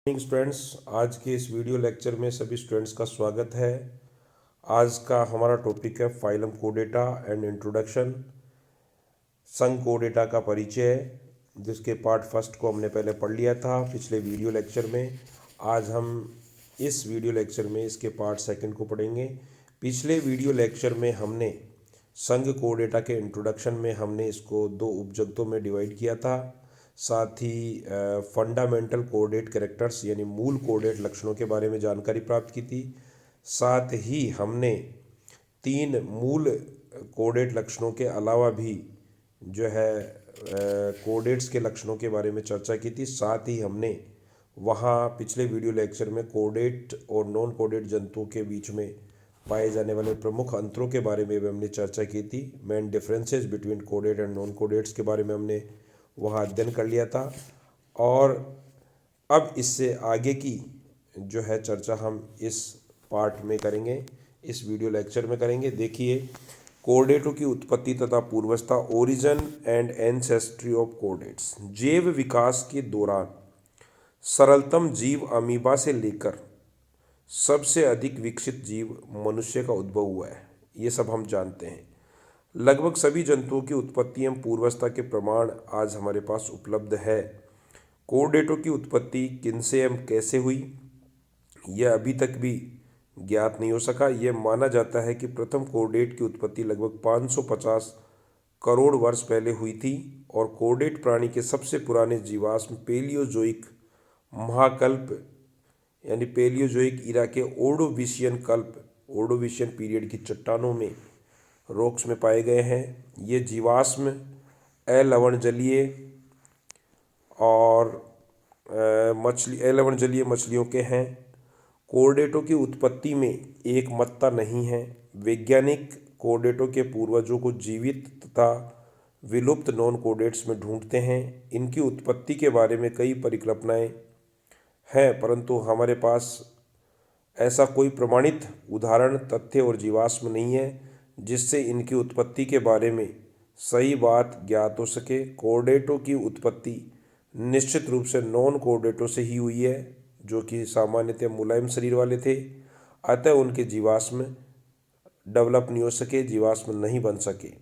Morning students, आज के इस वीडियो लेक्चर में सभी स्टूडेंट्स का स्वागत है। आज का हमारा टॉपिक है फाइलम कोडेटा एंड इंट्रोडक्शन, संघ कोडेटा का परिचय, जिसके पार्ट फर्स्ट को हमने पहले पढ़ लिया था पिछले वीडियो लेक्चर में। आज हम इस वीडियो लेक्चर में इसके पार्ट सेकंड को पढ़ेंगे। पिछले वीडियो लेक्चर में हमने संघ कोडेटा के इंट्रोडक्शन में हमने इसको दो उपजगतों में डिवाइड किया था। साथ ही फंडामेंटल कोऑर्डिनेट कैरेक्टर्स यानी मूल कोऑर्डिनेट लक्षणों के बारे में जानकारी प्राप्त की थी। साथ ही हमने तीन मूल कोऑर्डिनेट लक्षणों के अलावा भी जो है कोऑर्डिनेट्स के लक्षणों के बारे में चर्चा की थी। साथ ही हमने वहाँ पिछले वीडियो लेक्चर में कोऑर्डिनेट और नॉन कोऑर्डिनेट जंतुओं के बीच में पाए जाने वाले प्रमुख अंतरों के बारे में भी हमने चर्चा की थी। Main differences between coordinate and non coordinates के बारे में हमने वहाँ अध्ययन कर लिया था। और अब इससे आगे की जो है चर्चा हम इस पार्ट में करेंगे, इस वीडियो लेक्चर में करेंगे। देखिए, कोऑर्डिनेटों की उत्पत्ति तथा पूर्वावस्था, origin and ancestry of coordinates. जैव विकास के दौरान सरलतम जीव अमीबा से लेकर सबसे अधिक विकसित जीव मनुष्य का उद्भव हुआ है, ये सब हम जानते हैं। लगभग सभी जंतुओं की उत्पत्ति एवं पूर्वावस्था के प्रमाण आज हमारे पास उपलब्ध है। कोऑर्डिनेटों की उत्पत्ति किनसे एवं कैसे हुई, यह अभी तक भी ज्ञात नहीं हो सका। यह माना जाता है कि प्रथम कोऑर्डिनेट की उत्पत्ति लगभग 550 करोड़ वर्ष पहले हुई थी और कोऑर्डिनेट प्राणी के सबसे पुराने जीवाश्म पेलियोजोइक महाकल्प यानी पेलियोजोइक इरा के ओर्डोविशियन कल्प, ओर्डोविशियन पीरियड की चट्टानों में, रॉक्स में पाए गए हैं। ये जीवाश्म अलवणजलीय और अलवणजलीय मछलियों के हैं। कोऑर्डिनेटों की उत्पत्ति में एक मत्ता नहीं है। वैज्ञानिक कोऑर्डिनेटों के पूर्वजों को जीवित तथा विलुप्त नॉन कोऑर्डिनेट्स में ढूंढते हैं। इनकी उत्पत्ति के बारे में कई परिकल्पनाएं हैं, परंतु हमारे पास ऐसा कोई प्रमाणित उदाहरण, तथ्य और जीवाश्म नहीं है जिससे इनकी उत्पत्ति के बारे में सही बात ज्ञात हो सके। कोऑर्डिनेटों की उत्पत्ति निश्चित रूप से नॉन कोऑर्डिनेटों से ही हुई है, जो कि सामान्यतः मुलायम शरीर वाले थे। अतः उनके जीवाश्म डेवलप नहीं हो सके, जीवाश्म नहीं बन सके।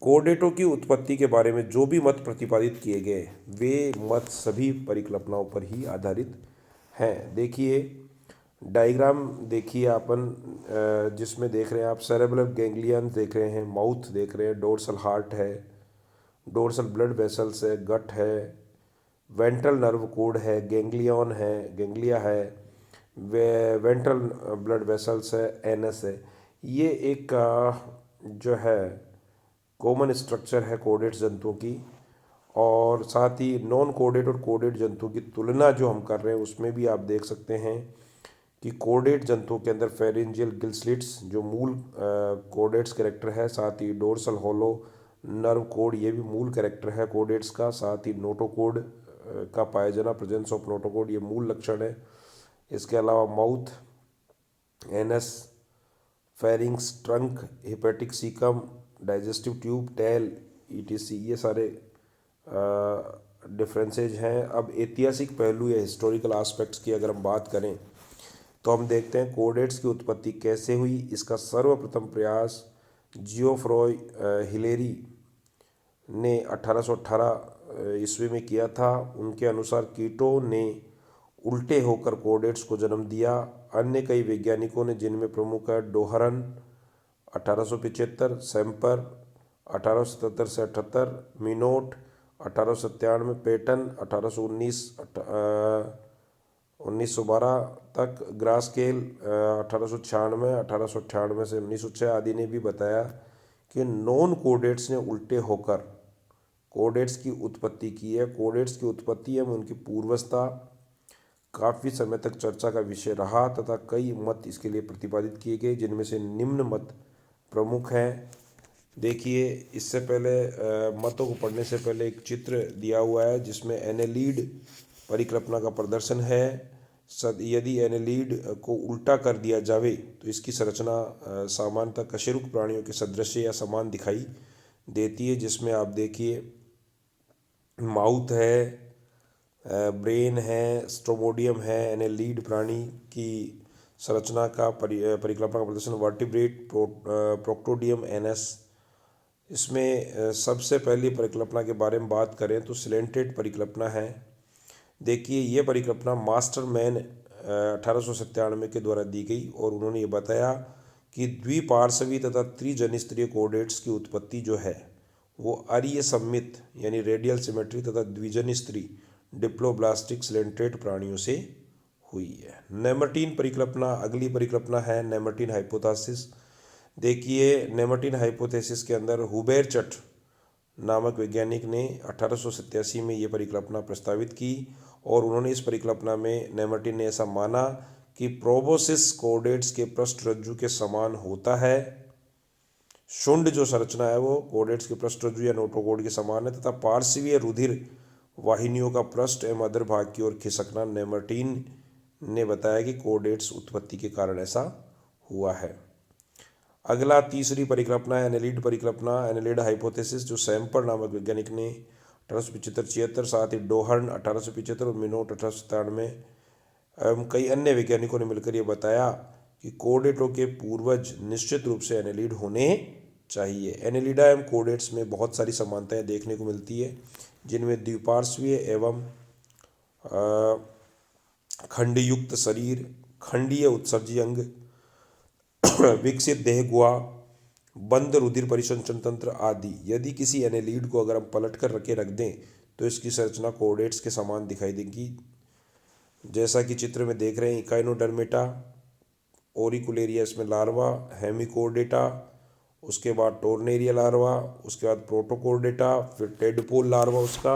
कोऑर्डिनेटों की उत्पत्ति के बारे में जो भी मत प्रतिपादित किए गए, वे मत सभी परिकल्पनाओं पर ही आधारित हैं। देखिए, डायग्राम देखिए अपन, जिसमें देख रहे हैं आप सेरेब्रल गैंग्लियन देख रहे हैं, माउथ देख रहे हैं, डोर्सल हार्ट है, डोर्सल ब्लड वेसल्स है, गट है, वेंट्रल नर्व कोड है, गैंग्लियन है, गैंग्लिया है, वेंट्रल ब्लड वेसल्स है, एनएस है। ये एक जो है कॉमन स्ट्रक्चर है कोऑर्डिनेट जंतुओं की। और साथ ही नॉन कोऑर्डिनेट और कोऑर्डिनेट जंतुओं की तुलना जो हम कर रहे हैं उसमें भी आप देख सकते हैं कि कोऑर्डिनेट जंतुओं के अंदर फेरेंजियल गिल स्लिट्स जो मूल कोऑर्डिनेट्स कैरेक्टर है, साथ ही डोर्सल हॉलो नर्व कोड, ये भी मूल कैरेक्टर है कोऑर्डिनेट्स का। साथ ही नोटोकोड का पाया जाना, प्रेजेंस ऑफ नोटोकोड, ये मूल लक्षण है। इसके अलावा mouth, anus, pharynx, trunk, hepatic caecum, digestive tube, tail, etc, ये सारे डिफरेंसेज हैं। अब ऐतिहासिक पहलू या हिस्टोरिकल एस्पेक्ट्स की अगर हम बात करें तो हम देखते हैं कोऑर्डिनेट्स की उत्पत्ति कैसे हुई। इसका सर्वप्रथम प्रयास जियोफ्रॉय हिलेरी ने 1818 ईस्वी में किया था। उनके अनुसार कीटो ने उल्टे होकर कोऑर्डिनेट्स को जन्म दिया। अन्य कई वैज्ञानिकों ने, जिनमें प्रमुख है डोहरन 1875, सैम्पर 1877 से 78, मिनोट 1897, पेटन 1819 1912 तक, ग्रास्केल 1896, 1898 से 1906 आदि ने भी बताया कि नॉन कोऑर्डिनेट्स ने उल्टे होकर कोऑर्डिनेट्स की उत्पत्ति की है। कोऑर्डिनेट्स की उत्पत्ति एवं उनकी पूर्वावस्था काफ़ी समय तक चर्चा का विषय रहा तथा कई मत इसके लिए प्रतिपादित किए गए, जिनमें से निम्न मत प्रमुख हैं। देखिए, इससे पहले मतों को पढ़ने से पहले एक चित्र दिया हुआ है जिसमें एनेलिड परिकल्पना का प्रदर्शन है। यदि एनेलिड को उल्टा कर दिया जावे तो इसकी संरचना सामान्यतः कशेरुक प्राणियों के सदृश या समान दिखाई देती है, जिसमें आप देखिए माउथ है, ब्रेन है, स्ट्रोमोडियम है, एनेलीड प्राणी की संरचना का परिकल्पना का प्रदर्शन, वर्टिब्रेट, प्रोक्टोडियम, एनएस। इसमें सबसे पहली परिकल्पना के बारे में बात करें तो सिलेंटेड परिकल्पना है। देखिए ये परिकल्पना मास्टरमैन 1897 के द्वारा दी गई और उन्होंने ये बताया कि द्विपार्श्वी तथा त्रिजनस्तरीय कोऑर्डिनेट्स की उत्पत्ति जो है वो अरीय सममित यानी रेडियल सिमेट्री तथा द्विजनस्तरीय डिप्लोब्लास्टिक सिलेंट्रेट प्राणियों से हुई है। नेमर्टीन परिकल्पना अगली परिकल्पना है, नेमर्टीन हाइपोथेसिस। देखिए नेमर्टीन हाइपोथेसिस के अंदर हुबेरचट नामक वैज्ञानिक ने 1887 में ये परिकल्पना प्रस्तावित की और उन्होंने इस परिकल्पना में नेमर्टीन ने ऐसा माना कि प्रोबोसिस कोऑर्डिनेट्स के पृष्ठ रज्जु के समान होता है। शुंड जो संरचना है वो कोऑर्डिनेट्स के पृष्ठ रज्जु या नोटोकॉर्ड के समान है तथा पार्श्वीय रुधिर वाहिनियों का पृष्ठ एवं अधर भाग की ओर खिसकना नेमर्टीन ने बताया कि कोऑर्डिनेट्स उत्पत्ति के कारण ऐसा हुआ है। अगला तीसरी परिकल्पना है एनेलिड परिकल्पना, एनेलिड हाइपोथेसिस, जो सैम्पर नामक वैज्ञानिक ने 1875-76, साथ ही डोहर्न 1875 और मिनोट 1897 एवं कई अन्य वैज्ञानिकों ने मिलकर ये बताया कि कोऑर्डिनेटों के पूर्वज निश्चित रूप से एनेलिड होने चाहिए। एनेलिडा एवं कोऑर्डिनेट्स में बहुत सारी समानताएं देखने को मिलती है, जिनमें द्विपार्श्वीय एवं खंडयुक्त शरीर, खंडीय उत्सर्जी अंग, विकसित देह गुहा, बंद रुधिर परिसंचरण तंत्र आदि। यदि किसी एनेलिड को अगर हम पलट कर रख दें तो इसकी संरचना कोऑर्डिनेट्स के समान दिखाई देगी, जैसा कि चित्र में देख रहे हैं। इकाइनोडर्मेटा, ओरिकुलेरिया इसमें लार्वा, हेमिकोर्डेटा, उसके बाद टोर्नेरिया लार्वा, उसके बाद प्रोटोकोर्डेटा, फिर टेडपोल लार्वा उसका,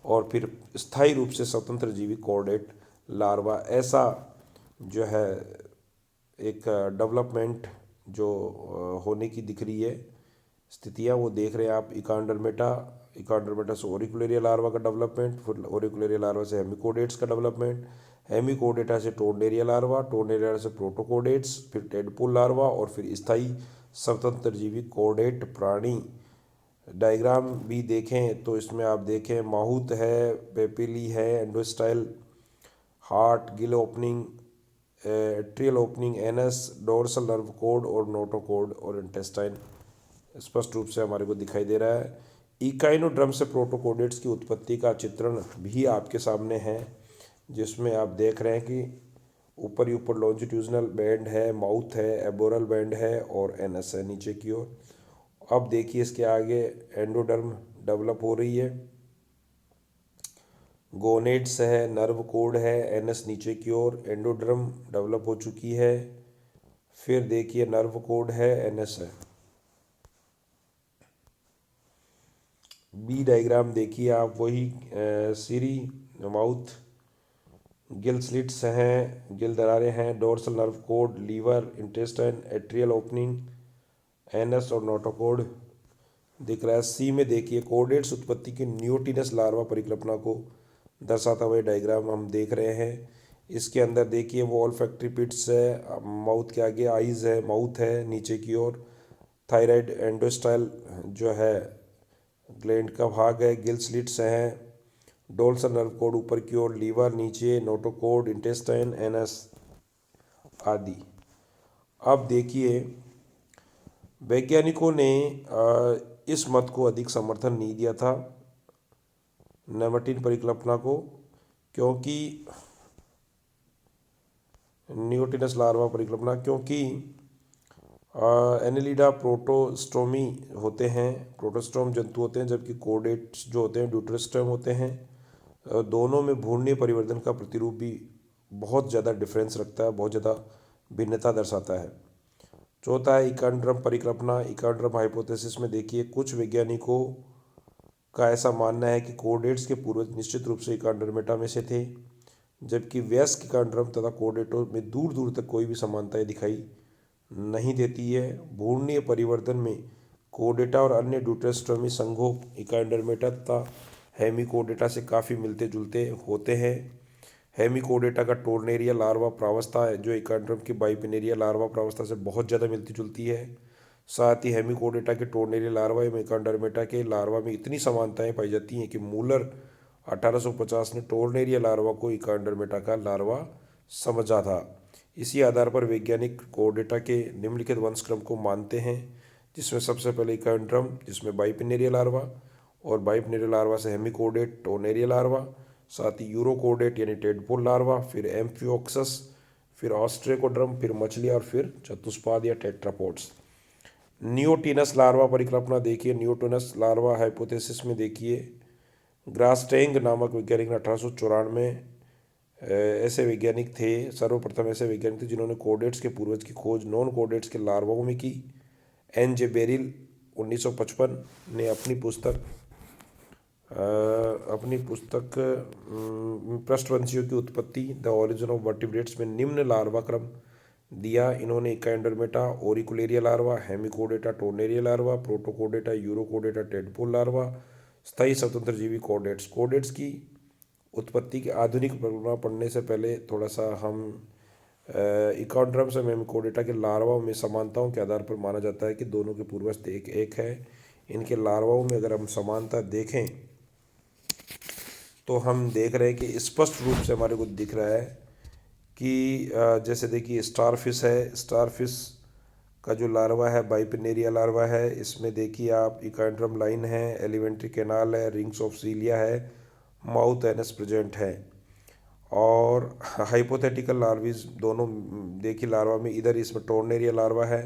और फिर स्थायी रूप से स्वतंत्र जीवी कोऑर्डिनेट लार्वा। ऐसा जो है एक डेवलपमेंट जो होने की दिख रही है स्थितियाँ वो देख रहे हैं आप। इकांडरमेटा से ओरिकुलेरिया लार्वा का डेवलपमेंट, फिर ओरिकुलेरिया लार्वा से हेमिकोडेट्स का डेवलपमेंट, हेमिकोडेटा से टोर्नेरिया लार्वा, टोर्नेरिया से प्रोटोकोडेट्स, फिर टेडपोल लार्वा और फिर स्थायी स्वतंत्र जीवी कोऑर्डिनेट प्राणी। डायग्राम भी देखें तो इसमें आप देखें माहूत है, पेपिली है, endostyle, heart, Gill opening, atrial opening, anus, dorsal nerve code और नोटोकोड और इंटेस्टाइन स्पष्ट रूप से हमारे को दिखाई दे रहा है। इकाइनोड्रम से प्रोटोकोडेट्स की उत्पत्ति का चित्रण भी आपके सामने है, जिसमें आप देख रहे हैं कि ऊपर ही ऊपर लॉन्जिट्यूजनल बैंड है, माउथ है, एबोरल बैंड है और एनस है नीचे की ओर। अब देखिए इसके आगे एंडोडर्म डेवलप हो रही है, गोनेड्स है, नर्व कोड है, एनएस नीचे की ओर, एंडोड्रम डेवलप हो चुकी है, फिर देखिए नर्व कोड है, एनएस है। बी डायग्राम देखिए आप, वही सीरी, माउथ, गिल स्लिट्स हैं, गिल दरारें हैं, dorsal nerve cord, liver, intestine, atrial opening, anus और नोटोकोड दिख रहा है। सी में देखिए कोऑर्डिनेट्स उत्पत्ति की न्यूटिनस लार्वा परिकल्पना को दर्शाता हुआ डायग्राम हम देख रहे हैं। इसके अंदर देखिए वो ऑल्फैक्टरी पिट्स है, माउथ के आगे आइज़ है, माउथ है नीचे की ओर, थायराइड एंडोस्टाइल जो है ग्लैंड का भाग है, गिल स्लिट्स हैं, डोर्सल नर्व कोड ऊपर की ओर, लीवर नीचे, नोटोकोड, इंटेस्टाइन, एनस आदि। अब देखिए वैज्ञानिकों ने इस मत को अधिक समर्थन नहीं दिया था नेमर्टीन परिकल्पना को, क्योंकि न्यूटिनस लार्वा परिकल्पना, क्योंकि एनेलिडा प्रोटोस्टोमी होते हैं, प्रोटोस्टोम जंतु होते हैं, जबकि कोऑर्डिनेट्स जो होते हैं ड्यूटेरोस्टोम होते हैं। दोनों में भ्रूणीय परिवर्तन का प्रतिरूप भी बहुत ज़्यादा डिफरेंस रखता है, बहुत ज़्यादा भिन्नता दर्शाता है। चौथा है इकांड्रम परिकल्पना, इकांड्रम हाइपोथेसिस में देखिए कुछ वैज्ञानिकों का ऐसा मानना है कि कोऑर्डिनेट्स के पूर्वज निश्चित रूप से इकांड्रमेटा में से थे, जबकि वयस्क इकांड्रम तथा कोऑर्डिनेटों में दूर दूर तक कोई भी समानताएं दिखाई नहीं देती है। भ्रूणीय परिवर्तन में कोऑर्डिनेटा और अन्य ड्यूटेरोस्टोमी संघों इकांड्रमेटा तथा हेमिकोर्डेटा से काफ़ी मिलते जुलते होते हैं। हेमिकोर्डेटा का टोर्नेरिया लार्वा प्रावस्था है जो इकांड्रम की बाइपिनेरिया लार्वा प्रावस्था से बहुत ज़्यादा मिलती जुलती है। साथ ही हेमिकोर्डेटा के टोर्नेरिया लार्वा एवं इकांड्रमेटा के लार्वा में इतनी समानताएं पाई जाती हैं कि मूलर 1850 ने टोर्नेरिया लार्वा को इकांडरमेटा का लार्वा समझा था। इसी आधार पर वैज्ञानिक कोर्डेटा के निम्नलिखित वंशक्रम को मानते हैं, जिसमें सबसे पहले इकांड्रम, जिसमें बाइपिनेरिया लार्वा, और बाइपिनेरिया लार्वा से हेमिकोडेट टोर्नेरिया लार्वा, साथ ही यूरोकोडेट यानी टेडपोल लार्वा, फिर एम्फियोक्सस, फिर ऑस्ट्रेकोड्रम, फिर मछली, और फिर चतुष्पाद या टेट्रापोड्स। नियोटिनस लार्वा परिकल्पना देखिए। नियोटिनस लार्वा हाइपोथेसिस में देखिए, ग्रास्टेंग नामक वैज्ञानिक ने 1894 ऐसे वैज्ञानिक थे, सर्वप्रथम ऐसे वैज्ञानिक थे जिन्होंने कोडेट्स के पूर्वज की खोज नॉन कोडेट्स के लार्वाओं में की। एन जे बेरिल 1955 ने अपनी पुस्तक पृष्ठवंशियों की उत्पत्ति द ओरिजिन ऑफ वर्टिब्रेट्स में निम्न लार्वा क्रम दिया। इन्होंने Echinodermata auricularia larva, Hemichordata tornaria larva, Protochordata Urochordata tadpole larva, स्थायी स्वतंत्र जीवी कोडेट्स। कोडेट्स की उत्पत्ति की आधुनिक परिकल्पना पढ़ने से पहले थोड़ा सा हम इकांड्रम से हेमिकोडेटा के लार्वाओं में समानताओं के आधार पर माना जाता है कि दोनों के पूर्वज एक है। इनके लार्वाओं में अगर हम समानता देखें तो हम देख रहे हैं कि स्पष्ट रूप से हमारे को दिख रहा है कि जैसे देखिए स्टारफिश है, स्टारफिश का जो लार्वा है बाइपिनेरिया लार्वा है। इसमें देखिए आप इकांड्रम लाइन है, एलिमेंट्री कैनाल है, रिंग्स ऑफ सीलिया है, माउथ एनस प्रेजेंट है। और हाइपोथेटिकल लार्वीज दोनों देखिए लार्वा में, इधर इसमें टोर्नेरिया लार्वा है।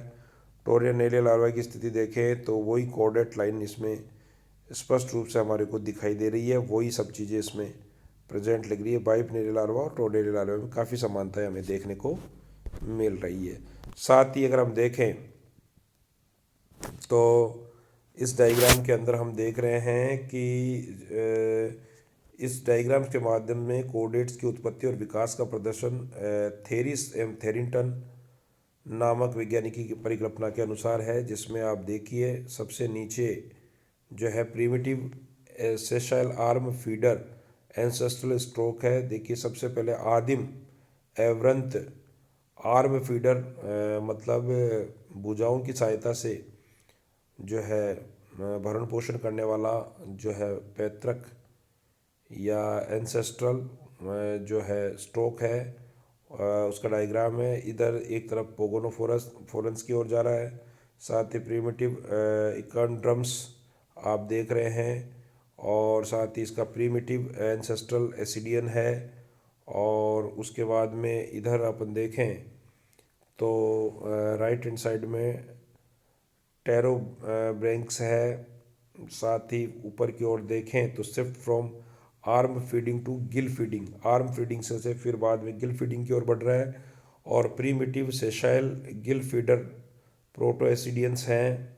टोर्नेरिया लार्वा की स्थिति देखें तो वही कोडेट लाइन इसमें स्पष्ट रूप से हमारे को दिखाई दे रही है, वही सब चीज़ें इसमें प्रेजेंट लग रही है। बाइपिनेरिया लार्वा और टोर्नेरिया लार्वा में काफ़ी समानताएं हमें देखने को मिल रही है। साथ ही अगर हम देखें तो इस डायग्राम के अंदर हम देख रहे हैं कि इस डायग्राम के माध्यम में कोडेट्स की उत्पत्ति और विकास का प्रदर्शन थेरिस एम थेरिंगटन नामक वैज्ञानिकी की परिकल्पना के अनुसार है, जिसमें आप देखिए सबसे नीचे जो है primitive sessile arm feeder ancestral stroke है। देखिए सबसे पहले आदिम एवरंत आर्म फीडर मतलब भुजाओं की सहायता से जो है भरण पोषण करने वाला जो है पैतृक या एंसेस्ट्रल जो है स्ट्रोक है, उसका डायग्राम है। इधर एक तरफ पोगोनोफोरस की ओर जा रहा है। साथ ही प्रीमिटिव इकांड्रम्स आप देख रहे हैं, और साथ ही इसका प्रीमिटिव एंसेस्ट्रल एसिडियन है। और उसके बाद में इधर अपन देखें तो राइट हैंड साइड में टेरो ब्रैंक्स है। साथ ही ऊपर की ओर देखें तो shift from arm feeding to gill feeding, arm feeding से फिर बाद में गिल फीडिंग की ओर बढ़ रहा है। और primitive sessile gill feeder proto ascidians हैं।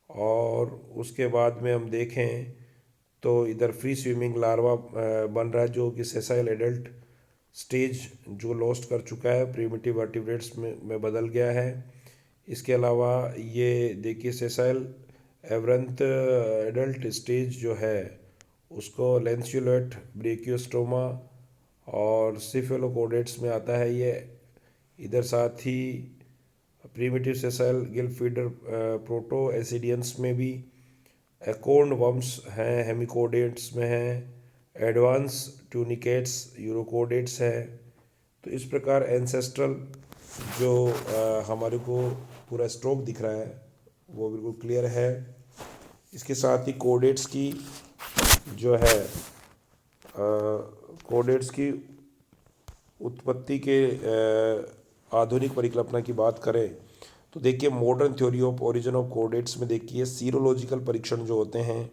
और उसके बाद में हम देखें तो इधर फ्री स्विमिंग लार्वा बन रहा है, जो कि सेसाइल एडल्ट स्टेज जो लॉस्ट कर चुका है, प्रीमिटिव वर्टिब्रेट्स में बदल गया है। इसके अलावा ये देखिए सेसाइल एवरंत एडल्ट स्टेज जो है उसको लैंसियोलेट ब्रेकियोस्टोमा और सिफेलोकोडेट्स में आता है ये। इधर साथ ही primitive sessile gill feeder proto ascidians में भी एकोर्न वम्स हैं, हेमिकोडेट्स में हैं, एडवांस ट्यूनिकेट्स यूरोकोडेट्स हैं। तो इस प्रकार एंसेस्ट्रल जो हमारे को पूरा स्ट्रोक दिख रहा है वो बिल्कुल क्लियर है। इसके साथ ही कोडेट्स की जो है कोडेट्स की उत्पत्ति के आधुनिक परिकल्पना की बात करें तो देखिए modern theory of origin of कोडेट्स में देखिए सीरोलॉजिकल परीक्षण जो होते हैं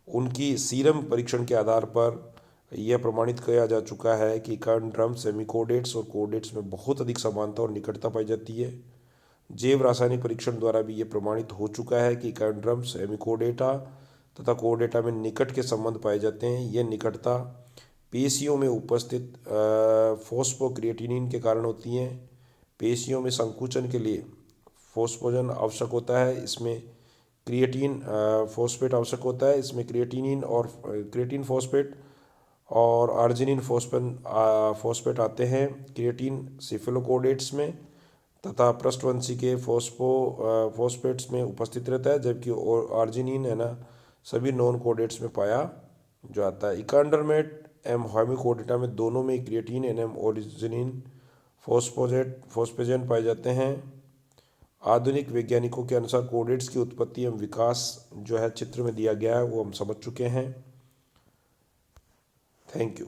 उनकी सीरम परीक्षण के आधार पर यह प्रमाणित किया जा चुका है कि इकांड्रम्स हेमिकोडेट्स और कोडेट्स में बहुत अधिक समानता और निकटता पाई जाती है। जैव रासायनिक परीक्षण द्वारा भी ये प्रमाणित हो चुका है कि इकांड्रम्स हेमिकोडेटा तथा कोडेटा में निकट के संबंध पाए जाते हैं। यह निकटता पेशियों में उपस्थित फोस्फोक्रिएटिनिन के कारण होती हैं। पेशियों में संकुचन के लिए फोस्फोजन आवश्यक होता है, इसमें क्रिएटिन फॉस्फेट आवश्यक होता है। इसमें क्रिएटिन फॉस्फेट और आर्जिनिन फॉस्फेट आते हैं क्रिएटिन सिफिलोकोडेट्स में, तथा पृष्ठवंशी के फॉस्फेट्स में उपस्थित रहता है, जबकि आर्जिनिन है ना सभी नॉन कोडेट्स में पाया जो आता है। इकांडरमेट एम हाइमिकोडेटा में दोनों में क्रिएटिन एम ओरिजिनिन फोस्फेजेन पाए जाते हैं। आधुनिक वैज्ञानिकों के अनुसार कोडेट्स की उत्पत्ति एवं विकास जो है चित्र में दिया गया है वो हम समझ चुके हैं। Thank you.